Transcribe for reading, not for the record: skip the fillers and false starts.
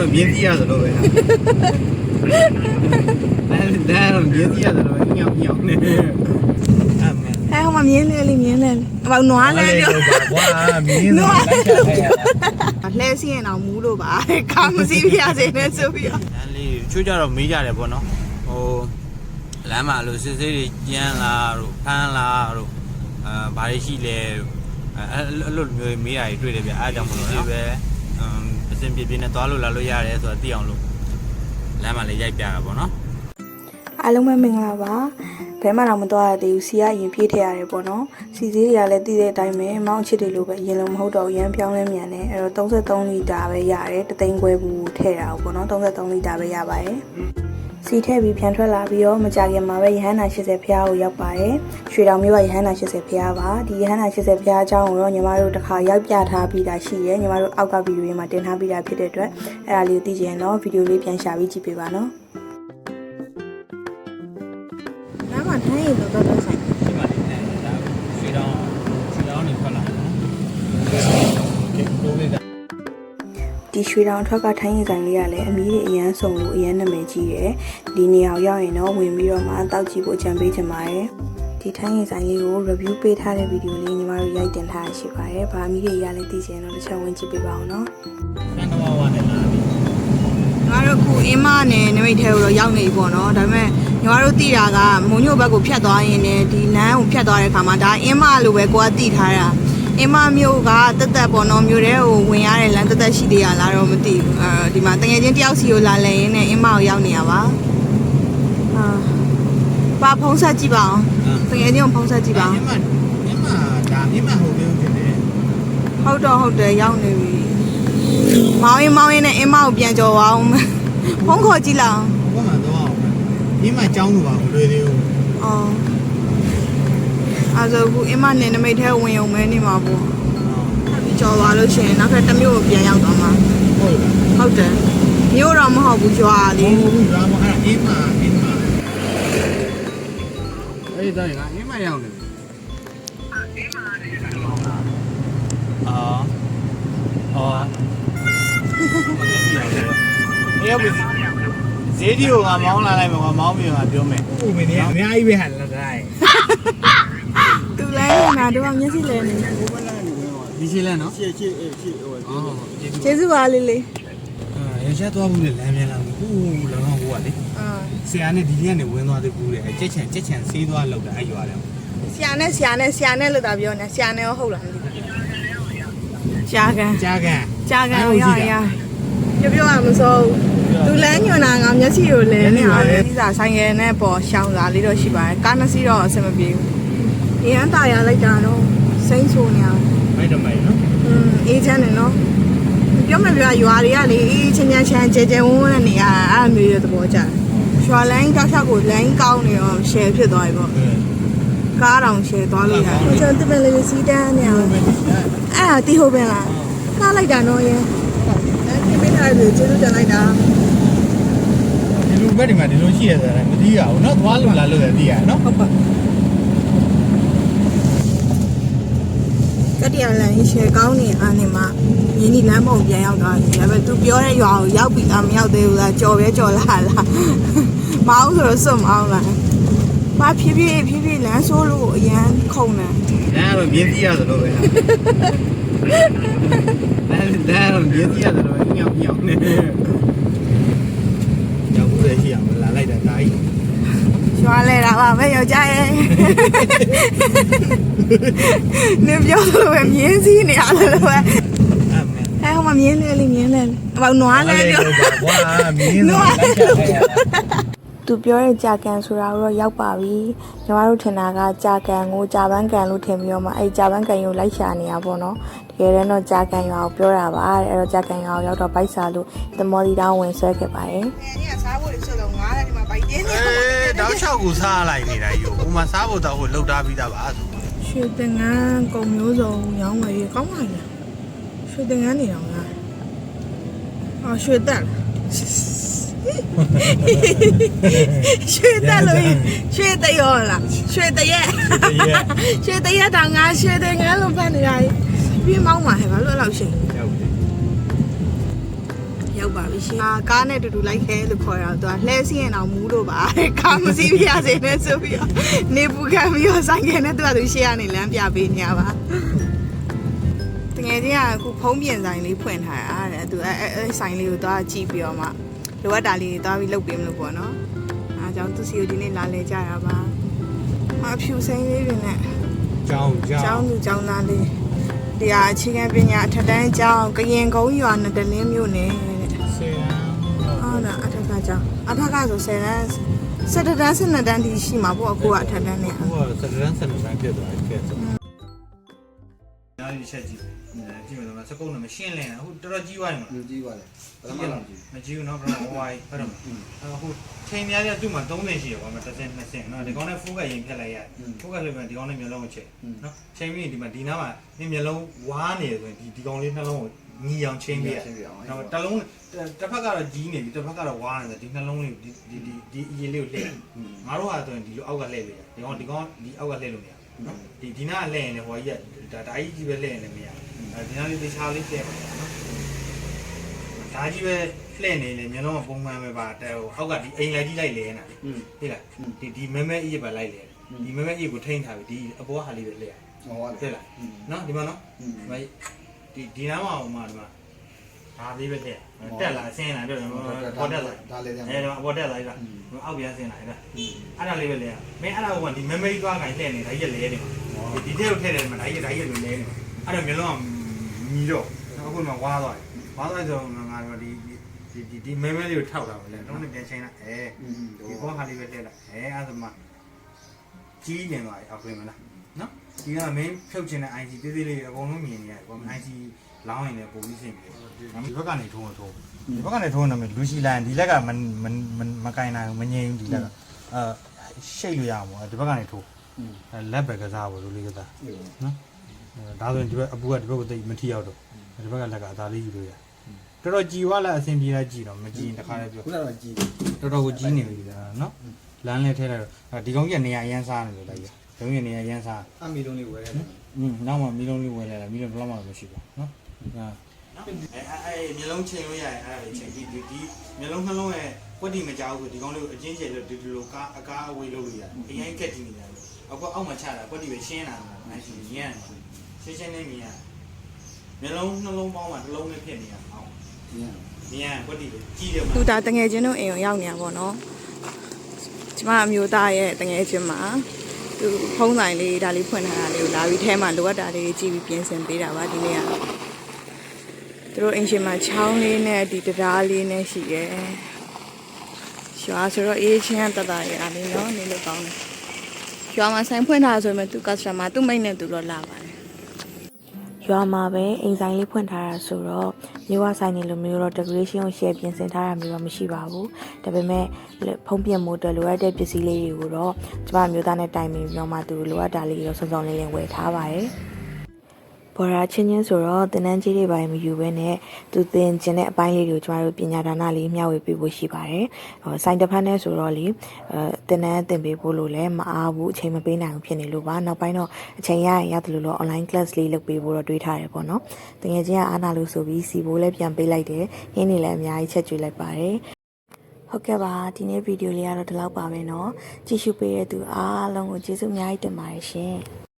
တော့မြင်းကြီးရတယ်လို့ပဲဒါတော့မြင်းကြီးရတယ်လို့ညောင်ညောင်နေဟဲ့ဟိုမှာမြင်းလဲလေးမြင်းလဲဟိုနွားလဲပြောကွာမြင်းနွားလှဲစီရင်အောင်မူးလို့ပါကာမစီပြရစေနဲ့ဆိုပြီးတော့လမ်းလေးချိုးကြတော့မေးကြတယ်ပေါ့နော်ဟိုလမ်းမှာလို့စစ်စစ်တွေကျန်းလာတို့ဖမ်းလာတို့ဘာတွေရှိလဲအဲ့လိုမျိုးမေးတာတွေတွေ့တယ်ဗျအားကြောင့်မလို့ဒီပဲအစင်ပြပြနဲ့သွားလို့လာလို့ရတယ်ဆိုတော့သိအောင်လို့လမ်းမှာလေးရိုက်ပြတာပေါ့နော်အားလုံးပဲမင်္ဂလာပါဘဲမှတော့မသွားရသေးဘူးစီကအရင်ပြေးထည့်ရတယ်ပေါ့နော်စီစည်းတွေကလည်းသိတဲ့အတိုင်းပဲမောင်းချစ်တွေလိုပဲအရင်လုံးမဟုတ်တော့ရမ်းပြောင်းလဲမြန်တယ်အဲ့တော့33လီတာပဲရတယ်တသိန်းခွဲဘူးထည့်တာပေါ့နော်33လီတာပဲရပါတယ်စီထည့်ပြီးပြန်ထွက်လာပြီးတော့မကြခင်မှာပဲရဟန္တာ80ဖျားကိုရောက်ပါတယ်ရွှေတောင်မြို့ကရဟန္တာ80ဖျားပါဒီရဟန္တာ80ဖျားအကြောင်းကိုတော့ညီမတို့တစ်ခါရောက်ပြထားပြီးသားရှိတယ်ညီမတို့အောက်ကဗီဒီယိုတွေမှာတင်ထားပြီးသားဖြစ်တဲ့အတွက်အဲ့ဒါလေးကိုသိချင်တော့ဗီဒီယိုလေးပြန်ရှာပြီးကြည့်ပေးပါနော်လမ်းမှာထိုင်းရင်တော့ဆိုင်ဒီမှာလေးနဲ့ဒါရွှေတောင်နေထွက်လာတယ်နော်ဒီရွှေတောင်အထွက်ကထိုင်းရင်ဆိုင်လေးကလည်းအမီးတွေအရန်စုံလို့အရန်နာမည်ကြီးတယ်ဒီနေရာရောက်ရင်တော့ဝင်ပြီးတော့မှတောက်ကြည့်ဖို့ကြံပေးချင်ပါတယ်ဒီထိုင်းရင်ဆိုင်လေးကို review ပေးထားတဲ့ဗီဒီယိုလေးညီမတို့ရိုက်တင်ထားရရှိပါတယ်ဗာမီးတွေရလည်းသိချင်တော့တစ်ချက်ဝင်ကြည့်ပေးပါအောင်နော်ဆန်တော်ဝါနဲ့လာပြီညီမတို့ခုအင်းမနဲ့နမိတ်ထဲကိုတော့ရောက်နေပြီပေါ့နော်ဒါပေမဲ့ညီမတို့သိတာကမုံညို့ဘက်ကိုဖြတ်သွားရင်လည်းဒီလမ်းကိုဖြတ်သွားတဲ့ခါမှာဒါအင်းမလိုပဲကိုကသိထားတာအင်းမမျိုးကတက်တက်ပေါ့နော်မျိုးတဲ့ကိုဝင်ရတဲ့လမ်းတက်တက်ရှိသေးရလားတော့မသိဘူးဒီမှာတငယ်ချင်းတယောက်စီကိုလာလဲရင်းနဲ့အင်းမကိုရောက်နေရပါပါဖုံးဆက်ကြည့်ပါအောင်တငယ်ချင်းကိုဖုံးဆက်ကြည့်ပါအောင်အင်းမဒါအင်းမဟုတ်တယ်ဖြစ်တယ်ဟုတ်တယ်ရောက်နေပြီမောင်းရင်နဲ့အင်းမကိုပြန်ကြော်အောင်ဖုံးခေါ်ကြည့်လောက်ဘယ်မှာတော့အောင်အင်းမကျောင်းလို့ပါမလွယ်သေးဘူးအဲ့ဆိုခုအင်းမနဲ့နမိတ်ထဲဝင်ုံမဲနေမှာပေါ့ကြော်သွားလို့ရှိရင်နောက်ထပ်တစ်မျိုးကိုပြန်ရောက်သွားမှာဟုတ်တယ်မျိုးတော့မဟုတ်ဘူးရွာလေးဟုတ်ရွာမှာအဲ့အင်းမအဲ့ဒါကအင်းမရောက်နေပြီအေးပြီဈေးဒီကိုငါမောင်းလာလိုက်မယ်ငါမောင်းပြီးငါပြောမယ်ဟုတ်ပြီနေအများကြီးပဲဟန်လာတာသူလဲနာတော့မျက်စိလဲနေဒီရှိလဲနော်ရှေ့ဟိုကျေးဇူးပါလေးရရှာသွားဘူးလေလမ်းမြန်လာဘူးဟိုလောကဟိုကလေဆရာနဲ့ဒီနေ့ကနေဝင်သွားသေးဘူးလေကြက်ချန်ဆေးသွားလောက်တာအဲ့ရွာတယ်ဆရာနဲ့လို့သာပြောနေဆရာနဲ့ရောဟုတ်လားမသိဘူးကြာကန်ပြောရမစိုးသူလမ်းညွန်တာငါမျက်စိကိုလဲနေတာလေဒီစားဆိုင်ရယ်နဲ့ပေါ်ရှောင်းလာလေးတော့ရှိပါတယ်ကားနှစ်စီးတော့အဆင်မပြေဘူးအင်းတာရလိုက်တာတော့စိမ့်ဆိုနေအောင်မိုက်နော်အေးချမ်းတယ်နော်ပြောမပြောရွာတွေကလေအေးချင်းချမ်းကျဲဝန်းနဲ့နေရအဲ့မျိုးရဲ့သဘောကျတယ်ရွာလမ်းတောက်လျှောက်ကိုလမ်းကောင်းနေတော့ရှယ်ဖြစ်သွားပြီပေါ့ကားတောင်ရှယ်သွားလို့ရတယ်ကျွန်တော်တပည့်လေးစီးတန်းနေအောင်အဲ့ဒါတီးဟုတ်ပဲလားကားလိုက်တာတော့ရင်ဒီမိသားစုကျေးဇူးတင်လိုက်တာဒီလိုပဲဒီမှာဒီလိုရှိရတာမသိရဘူးเนาะသွားလို့လာလို့လည်းသိရเนาะဟုတ်ပါကတရားလမ်းရှယ်ကောင်းနေအားနေမှာရင်းဒီလမ်းပုံပြန်ရောက်သွားတယ်ဒါပေမဲ့ तू ပြောတဲ့ရွာကိုရောက်ပြီလားမရောက်သေးဘူးလားကြော်လာလားမအောင်ဆိုတော့စွန့်မအောင်လားဘာဖြည်းဖြည်းလမ်းဆိုးလို့အရန်ခုံတယ်လမ်းတော့မြင်းကြီးရတယ်လို့ပဲလမ်းတော့မြင်းကြီးရတယ်လို့ညောင်နေရောက်ဘူးလေရှိအောင်လာလိုက်တာတာကြီးရွာလဲတာပါပဲယောက်ျားရဲ့နေပြောလို့ပဲမြင်းစည်းနေရတယ်လို့ပဲဟဲ့ဟိုမှာမြင်းလဲဟိုနွားလဲပြောကွာမြင်းနွားလိုက်ကြသူပြောတဲ့ကြာကန်ဆိုတာတော့ရောက်ပါပြီညီမတို့ထင်တာကကြာကန်ကိုကြာပန်းကန်လို့ထင်ပြီးတော့မှအဲ့ကြာပန်းကန်ကိုလိုက်ရှာနေရပါတော့တကယ်တော့ကြာကန်ရွာကိုပြောတာပါအဲ့တော့ကြာကန်ရွာကိုရောက်တော့ဘိုက်စာလို့သမော်လီတောင်းဝင်ဆွဲခဲ့ပါတယ်ဒီကစားဖို့ဆိုတော့ငားတယ်ဒီမှာဘိုက်တင်းနေတောက်လျှောက်ကိုစားလိုက်နေတာယူဟိုမှာစားဖို့တော့ဟိုလှုပ်ထားပြီးသားပါဆိုရွှေတင်ငန်းကုံမျိုးစုံရောင်းဝယ်ကောင်းပါလားရွှေတင်ငန်းနေတော့လားရွှေတက်လားရွှေတက်လို့ရွှေတရောလားရွှေတရက်တောင်ငါရွှေတင်ငန်းလို့ဖတ်နေတာပြီးမောင်းမှာဟဲ့ဘာလို့လောက်ရှိရောက် ရောက်ပါပြီရှင်ကားနဲ့တူတူလိုက်ခဲလို့ခေါ်ရတော့သူကလှဲစီးရင်အောင်မူးလို့ပါကားမစီးပြရစေနဲ့ဆိုပြီးတော့နေပူခံပြီးတော့ဆိုင်ကနဲ့သူကသူရှေ့ကနေလမ်းပြပေးနေရပါတကယ်ချင်းကအခုဖုံးပြင်ဆိုင်လေးဖွင့်ထားတာတဲ့သူအဲဆိုင်လေးကိုသွားကြည့်ပြီးတော့မှလိုအပ်တာလေးတွေသွားပြီးလုပ်ပေးမလို့ပေါ့နော်အားကြောင့်သူစီကိုဒီနေ့လာလဲကြတာပါအဖြူစိမ်းလေးတွေနဲ့ကျောင်းသူကျောင်းသားလေးဒီဟာအခြေခံပညာအထက်တန်းကျောင်းကရင်ကုန်းရွာနဲ့တလင်းမြို့နယ်တဲ့ဟုတ်လားအထက်ကကျောင်းအထက်ကဆို10တန်း17တန်း12တန်းဒီရှိမှာပေါ့အခုကအထက်တန်းနဲ့ အခုက17တန်း17တန်းဖြစ်သွားတယ်ကဲဆိုညာဒီချက်ကြည့်ကြည့်မယ်ဆိုတော့စကုတ်နဲ့မရှင်းလင်းတာအခုတော်တော်ကြီးသွားတယ်မလားကြီးပါလေပထမလောက်ကြီးမကြီးဘူးเนาะပထမဝိုင်းဟုတ်တယ်မလားအခုချိန်များတဲ့သူ့မှာ30ရှိရပါမယ်30 20เนาะဒီကောင်းနဲ့ဖိုးကရင်ဖြတ်လိုက်ရဖိုးကလည်းဒီကောင်းနဲ့မျက်လုံးကိုချိန်เนาะချိန်ပြီးဒီမှာဒီနားမှာဒီမျက်လုံးဝါးနေတယ်ဆိုရင်ဒီကောင်းလေးနှလုံးကိုညီအောင်ချိန်ပြီးရနော်တစ်လုံးတစ်ဖက်ကတော့ကြီးနေပြီတစ်ဖက်ကတော့ဝါးနေတယ်ဒီနှလုံးလေးဒီအရင်လေးကိုလှည့်ငါတို့ဟာဆိုရင်ဒီလိုအောက်ကလှည့်လို့ရဒီကောင်းဒီအောက်ကလှည့်လို့မရနော်ဒီနားလှည့်ရင်လည်းဟိုကြီးကဒါကြီးပဲလှည့်ရင်လည်းမရဒီနားလေးတခြားလေးလှည့်ပါနော်ဒါကြီးပဲလှည့်နေလေမျက်လုံးကပုံမှန်ပဲပါတဲ့ဟိုအောက်ကဒီအိမ်လိုက်ကြီးလိုက်လဲနေတာသိလားဒီမဲမဲအေးပဲလိုက်လဲဒီမဲမဲအေးကိုထိန်းထားပြီဒီအပေါ်ဟာလေးပဲလှည့်ရသိလားနော်ဒီမှာနော်ဒီနားမှာဟိုမှာဒီမှာဒါလေးပဲလှည့်တက်လာဆင်းလာတော့ပေါ်တက်လာဒါလည်းတော့ပေါ်တက်လာပြီလားအောက်ပြန်ဆင်းလာပြီလားအဲ့ဒါလေးပဲလှည့်ရမင်းအဲ့ဒါကဒီမဲမဲကြီးသွားခိုင်းလှည့်နေဒါကြီးလဲနေမှာဒီထဲကိုထည့်တယ်မှာဒါကြီးလိုလဲနေမှာအဲ့တော့မျက်လုံးကမြည်တော့အခုမှဝါသွားတယ်ဝါသွားဆိုတော့ငါတို့ဒီမဲမဲလေးကိုထောက်တာပဲလေတော့ပြန်ချိန်လိုက်ဒီဘောဟာလေးပဲလှည့်လိုက်အဲ့ဒါမှကြီးနေသွားပြီအောက်ပြင်မလားနော်ဒီကမင်းဖြုတ်ချင်တဲ့ IC သေးသေးလေးအကုန်လုံးမြင်နေရတယ်ပေါ့ IC လောင်းရင်လည်းပုံပြီးဆင်ပြီဒီဘက်ကနေထိုးဒီဘက်ကနေထိုးနေမယ်လူရှိလန်ဒီလက်ကမကင်နိုင်ဘူးမငြိမ်ဘူးဒီလက်ကရှိတ်လို့ရအောင်ပေါ့ဒီဘက်ကနေထိုးလက်ပဲကစားပေါ့လူလေးကစားနော်ဒါဆိုရင်ဒီဘက်အပူကဒီဘက်ကိုတိတ်မထီရောက်တော့ဒီဘက်ကလက်ကအသာလေးယူလို့ရတော်တော်ကြည်ဝလာအဆင်ပြေလာကြည်တော့မကြည်ရင်တခါလေးပြောခုနကတော့ကြီးတော်တော်ကိုကြီးနေပြီဒါနော်လမ်းလေးထဲလိုက်တော့ဒီကောင်ကြီးကနေရာအရန်စားနေလို့လိုက်ရဒုံးရနေရာအရန်စားအမီလုံးလေးဝယ်ရတယ်နောက်မှမီလုံးလေးဝယ်လိုက်တာမီလုံးဘယ်လောက်မှမရှိဘူးနော်မျိုးလုံးချိန်လို့ရတယ်အဲ့ဒါလေးချိန်ဒီမျိုးလုံးနှလုံးရဲ့ကွက်တီမကြောက်ဘူးဒီကောင်းလေးကိုအချင်းကျယ်လို့ဒီလိုအကားအဝေးလုပ်လို့ရတယ်အရင်ကက်တီနေတယ်အခုအောက်မှာချတာကွက်တီပဲရှင်းလာတာမရှိရန်ရှင်းနေမြင်ရမျိုးလုံးနှလုံးပေါင်းမှာတစ်လုံးနဲ့ဖြစ်နေရအောင်မြင်ရကွက်တီပဲကြီးတယ်မှာသူဒါတငယ်ချင်းတို့အိမ်ကိုရောက်နေတာပေါ့နော်ကျမအမျိုးသားရဲ့တငယ်ချင်းမှာသူဖုံးဆိုင်လေးဒါလေးဖွင့်ထားတာလေးကိုလာပြီးထဲမှာလိုအပ်တာလေးကြည့်ပြီးပြင်ဆင်ပေးတာပါဒီနေ့ကသူတို့အင်ရှင်မှာချောင်းလေးနဲ့ဒီတရားလေးနဲ့ရှိတယ်ရွာဆိုတော့အေးချင်းတတရအားလေးနော်နေလို့ကောင်းတယ်ရွာမှာဆိုင်ဖွင့်ထားဆိုရင်သူ customer သူ့မိတ်နဲ့သူတော့လာပါတယ်ရွာမှာပဲအိမ်ဆိုင်လေးဖွင့်ထားတာဆိုတော့မျိုးဝဆိုင်နေလိုမျိုးတော့ decoration ကို share ပြင်ဆင်ထားတာမျိုးတော့မရှိပါဘူးဒါပေမဲ့ဖုံးပြင်မို့လိုအပ်တဲ့ပစ္စည်းလေးတွေကိုတော့ကျမမျိုးသားနဲ့တိုင်ပင်ပြီးတော့မှသူလိုအပ်တာလေးတွေတော့စုံစုံလင်လင်ဝယ်ထားပါတယ်ဘော်ရာချင်းဆိုတော့တင်နန်းကြီးတွေပိုင်းမယူဘဲနဲ့သူသင်ကျင်တဲ့အပိုင်းလေးတွေကိုကျမတို့ပညာဒါနလေးမျှဝေပေးဖို့ရှိပါတယ်။စိုင်းတစ်ဖက်နဲ့ဆိုတော့လေတင်နန်းသင်ပေးဖို့လို့လည်းမအားဘူးအချိန်မပေးနိုင်ဘူးဖြစ်နေလို့ပါ။နောက်ပိုင်းတော့အချိန်ရရင်ရတယ်လို့ online class လေးလုပ်ပေးဖို့တော့တွေးထားတယ်ပေါ့နော်။တကယ်ချင်းကအားနာလို့ဆိုပြီးစီဘိုးလည်းပြန်ပေးလိုက်တယ်။ရင်းနေလည်းအများကြီးချက်ကျွေးလိုက်ပါတယ်။ဟုတ်ကဲ့ပါဒီနေ့ဗီဒီယိုလေးကတော့ဒီလောက်ပါပဲเนาะကြည့်ရှုပေးတဲ့သူအားလုံးကိုကျေးဇူးအများကြီးတင်ပါတယ်ရှင်။